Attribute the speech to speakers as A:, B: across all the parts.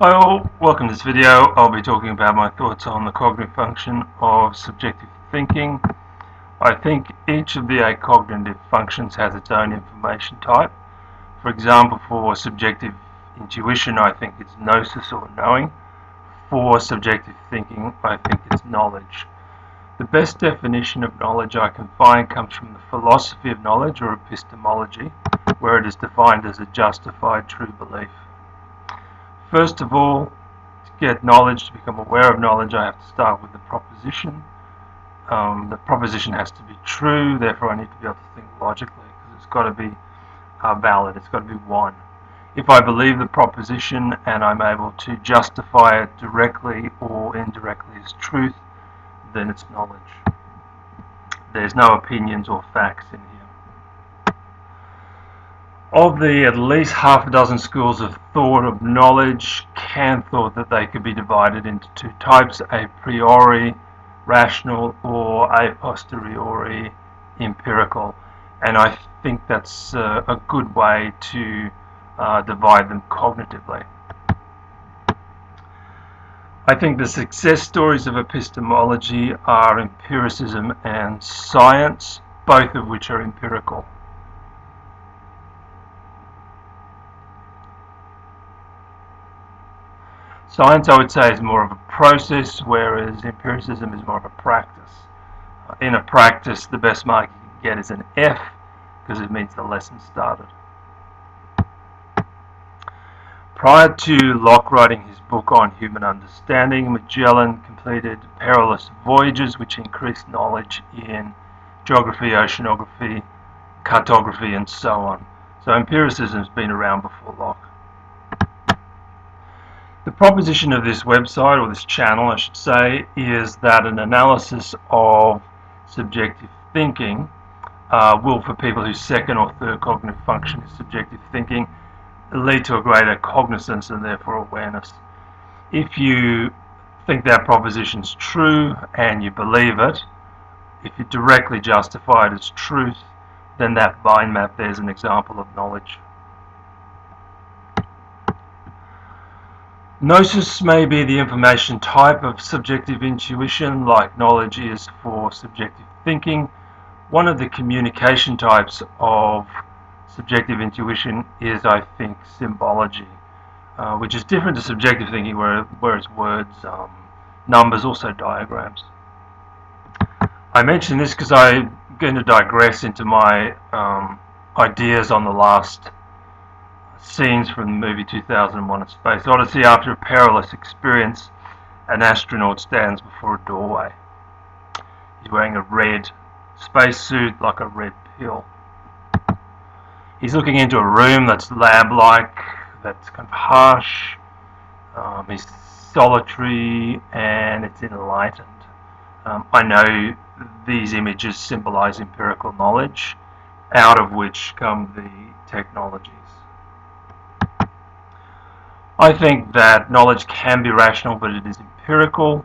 A: Hi all, welcome to this video. I'll be talking about my thoughts on the cognitive function of subjective thinking. I think each of the 8 cognitive functions has its own information type. For example, for subjective intuition, I think it's gnosis or knowing. For subjective thinking, I think it's knowledge. The best definition of knowledge I can find comes from the philosophy of knowledge, or epistemology, where it is defined as a justified true belief. First of all, to get knowledge, to become aware of knowledge, I have to start with the proposition. The proposition has to be true, therefore I need to be able to think logically, because it's got to be valid, it's got to be one. If I believe the proposition and I'm able to justify it directly or indirectly as truth, then it's knowledge. There's no opinions or facts in here. Of the at least half a dozen schools of thought of knowledge, Kant thought that they could be divided into 2 types, a priori, rational, or a posteriori, empirical. And I think that's a good way to divide them cognitively. I think the success stories of epistemology are empiricism and science, both of which are empirical. Science, I would say, is more of a process, whereas empiricism is more of a practice. In a practice, the best mark you can get is an F, because it means the lesson started. Prior to Locke writing his book on human understanding, Magellan completed perilous voyages which increased knowledge in geography, oceanography, cartography, and so on. So empiricism has been around before Locke. The proposition of this website, or this channel I should say, is that an analysis of subjective thinking will, for people whose second or third cognitive function is subjective thinking, lead to a greater cognizance and therefore awareness. If you think that proposition is true and you believe it, if you directly justify it as truth, then that mind map there is an example of knowledge. Gnosis may be the information type of subjective intuition, like knowledge is for subjective thinking. One of the communication types of subjective intuition is, I think, symbology, which is different to subjective thinking, where it's words, numbers, also diagrams. I mention this because I'm going to digress into my ideas on the last scenes from the movie 2001: A Space Odyssey. After a perilous experience, an astronaut stands before a doorway. He's wearing a red spacesuit, like a red pill. He's looking into a room that's lab-like, that's kind of harsh. He's solitary and it's enlightened. I know these images symbolize empirical knowledge, out of which come the technologies. I think that knowledge can be rational, but it is empirical.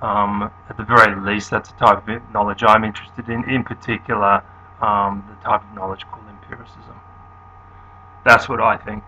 A: At the very least, that's the type of knowledge I'm interested in particular, the type of knowledge called empiricism. That's what I think.